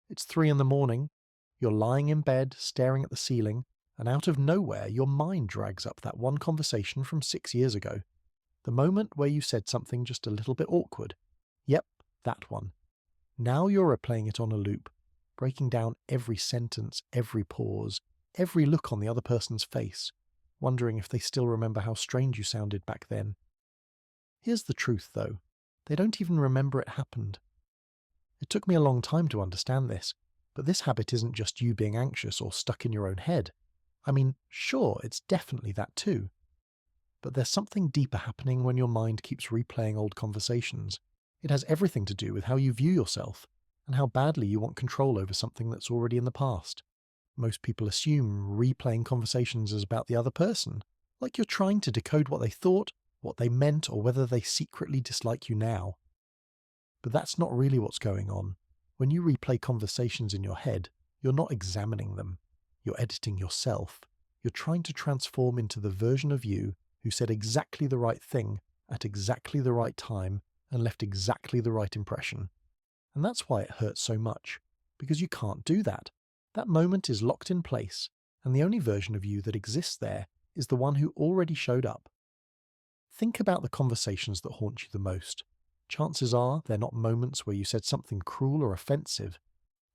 It's 3 in the morning, you're lying in bed, staring at the ceiling, and out of nowhere your mind drags up that one conversation from 6 years ago. The moment where you said something just a little bit awkward. Yep, that one. Now you're replaying it on a loop, breaking down every sentence, every pause, every look on the other person's face, wondering if they still remember how strange you sounded back then. Here's the truth, though. They don't even remember it happened. It took me a long time to understand this, but this habit isn't just you being anxious or stuck in your own head. I mean, sure, it's definitely that too. But there's something deeper happening when your mind keeps replaying old conversations. It has everything to do with how you view yourself, and how badly you want control over something that's already in the past. Most people assume replaying conversations is about the other person, like you're trying to decode what they thought, what they meant, or whether they secretly dislike you now. But that's not really what's going on. When you replay conversations in your head, you're not examining them. You're editing yourself. You're trying to transform into the version of you who said exactly the right thing at exactly the right time and left exactly the right impression. And that's why it hurts so much, because you can't do that. That moment is locked in place, and the only version of you that exists there is the one who already showed up. Think about the conversations that haunt you the most. Chances are they're not moments where you said something cruel or offensive.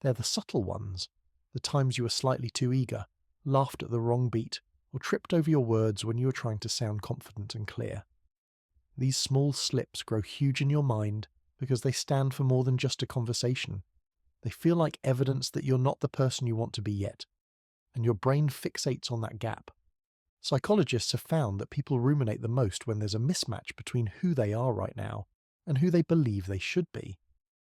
They're the subtle ones, the times you were slightly too eager, laughed at the wrong beat, or tripped over your words when you were trying to sound confident and clear. These small slips grow huge in your mind because they stand for more than just a conversation. They feel like evidence that you're not the person you want to be yet, and your brain fixates on that gap. Psychologists have found that people ruminate the most when there's a mismatch between who they are right now and who they believe they should be.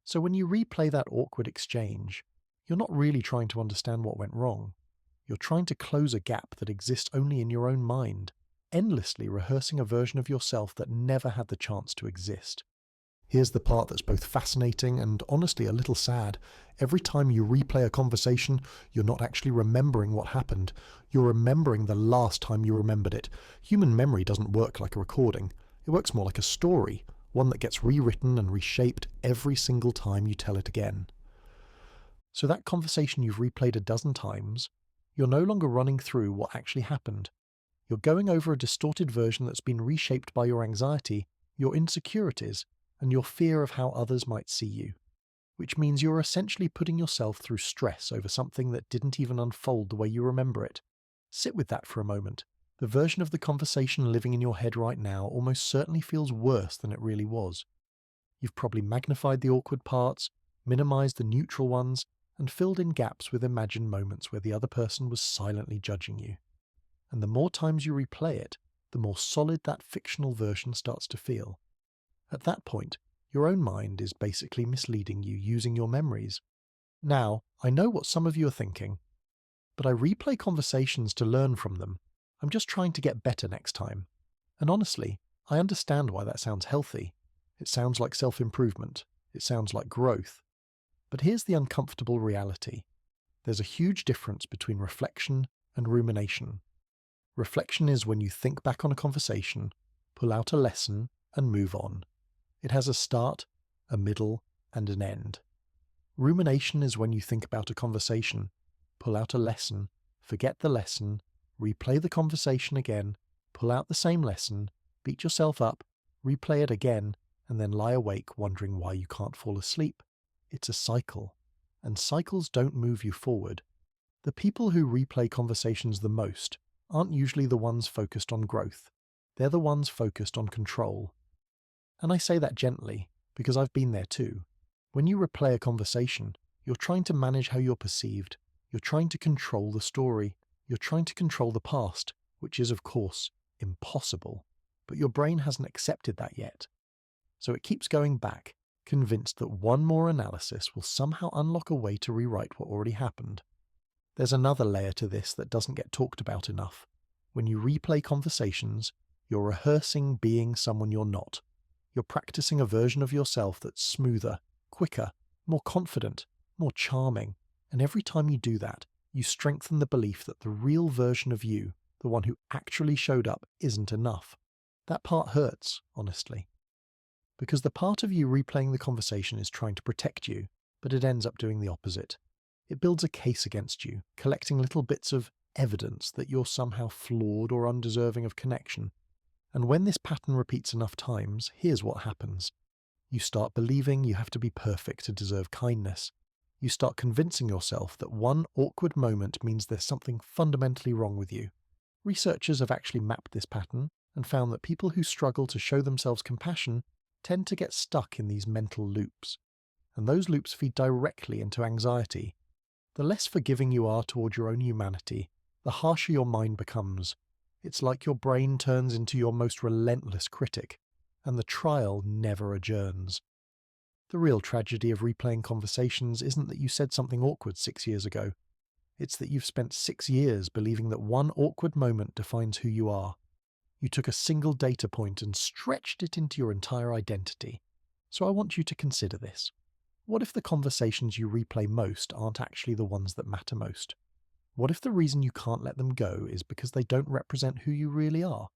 So when you replay that awkward exchange, you're not really trying to understand what went wrong. You're trying to close a gap that exists only in your own mind, endlessly rehearsing a version of yourself that never had the chance to exist. Here's the part that's both fascinating and honestly a little sad. Every time you replay a conversation, you're not actually remembering what happened. You're remembering the last time you remembered it. Human memory doesn't work like a recording. It works more like a story, one that gets rewritten and reshaped every single time you tell it again. So that conversation you've replayed a dozen times, you're no longer running through what actually happened. You're going over a distorted version that's been reshaped by your anxiety, your insecurities, and your fear of how others might see you. Which means you're essentially putting yourself through stress over something that didn't even unfold the way you remember it. Sit with that for a moment. The version of the conversation living in your head right now almost certainly feels worse than it really was. You've probably magnified the awkward parts, minimized the neutral ones, and filled in gaps with imagined moments where the other person was silently judging you. And the more times you replay it, the more solid that fictional version starts to feel. At that point, your own mind is basically misleading you using your memories. Now, I know what some of you are thinking, but I replay conversations to learn from them. I'm just trying to get better next time. And honestly, I understand why that sounds healthy. It sounds like self-improvement. It sounds like growth. But here's the uncomfortable reality. There's a huge difference between reflection and rumination. Reflection is when you think back on a conversation, pull out a lesson, and move on. It has a start, a middle, and an end. Rumination is when you think about a conversation, pull out a lesson, forget the lesson, replay the conversation again, pull out the same lesson, beat yourself up, replay it again, and then lie awake wondering why you can't fall asleep. It's a cycle, and cycles don't move you forward. The people who replay conversations the most aren't usually the ones focused on growth. They're the ones focused on control. And I say that gently, because I've been there too. When you replay a conversation, you're trying to manage how you're perceived. You're trying to control the story. You're trying to control the past, which is, of course, impossible. But your brain hasn't accepted that yet. So it keeps going back, convinced that one more analysis will somehow unlock a way to rewrite what already happened. There's another layer to this that doesn't get talked about enough. When you replay conversations, you're rehearsing being someone you're not. You're practicing a version of yourself that's smoother, quicker, more confident, more charming. And every time you do that, you strengthen the belief that the real version of you, the one who actually showed up, isn't enough. That part hurts, honestly. Because the part of you replaying the conversation is trying to protect you, but it ends up doing the opposite. It builds a case against you, collecting little bits of evidence that you're somehow flawed or undeserving of connection. And when this pattern repeats enough times, here's what happens. You start believing you have to be perfect to deserve kindness. You start convincing yourself that one awkward moment means there's something fundamentally wrong with you. Researchers have actually mapped this pattern and found that people who struggle to show themselves compassion tend to get stuck in these mental loops. And those loops feed directly into anxiety. The less forgiving you are toward your own humanity, the harsher your mind becomes. It's like your brain turns into your most relentless critic, and the trial never adjourns. The real tragedy of replaying conversations isn't that you said something awkward 6 years ago. It's that you've spent 6 years believing that one awkward moment defines who you are. You took a single data point and stretched it into your entire identity. So I want you to consider this. What if the conversations you replay most aren't actually the ones that matter most? What if the reason you can't let them go is because they don't represent who you really are?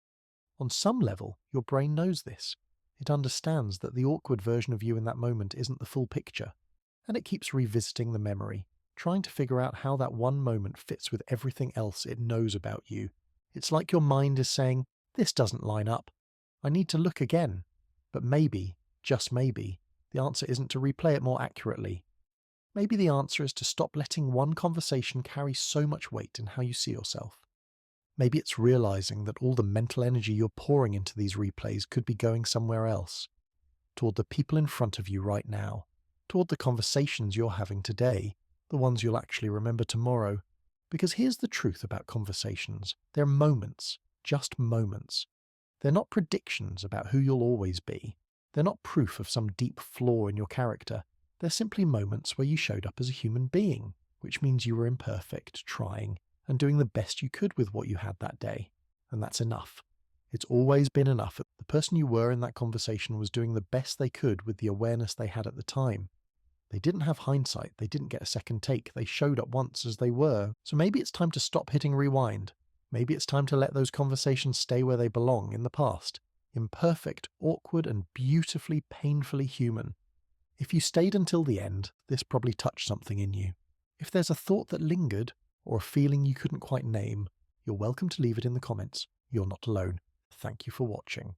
On some level, your brain knows this. It understands that the awkward version of you in that moment isn't the full picture, and it keeps revisiting the memory, trying to figure out how that one moment fits with everything else it knows about you. It's like your mind is saying, "This doesn't line up. I need to look again." But maybe, just maybe, the answer isn't to replay it more accurately. Maybe the answer is to stop letting one conversation carry so much weight in how you see yourself. Maybe it's realizing that all the mental energy you're pouring into these replays could be going somewhere else, toward the people in front of you right now, toward the conversations you're having today, the ones you'll actually remember tomorrow. Because here's the truth about conversations. They're moments, just moments. They're not predictions about who you'll always be. They're not proof of some deep flaw in your character. They're simply moments where you showed up as a human being, which means you were imperfect, trying, and doing the best you could with what you had that day. And that's enough. It's always been enough. The person you were in that conversation was doing the best they could with the awareness they had at the time. They didn't have hindsight, they didn't get a second take, they showed up once as they were. So maybe it's time to stop hitting rewind. Maybe it's time to let those conversations stay where they belong, in the past. Imperfect, awkward, and beautifully, painfully human. If you stayed until the end, this probably touched something in you. If there's a thought that lingered, or a feeling you couldn't quite name, you're welcome to leave it in the comments. You're not alone. Thank you for watching.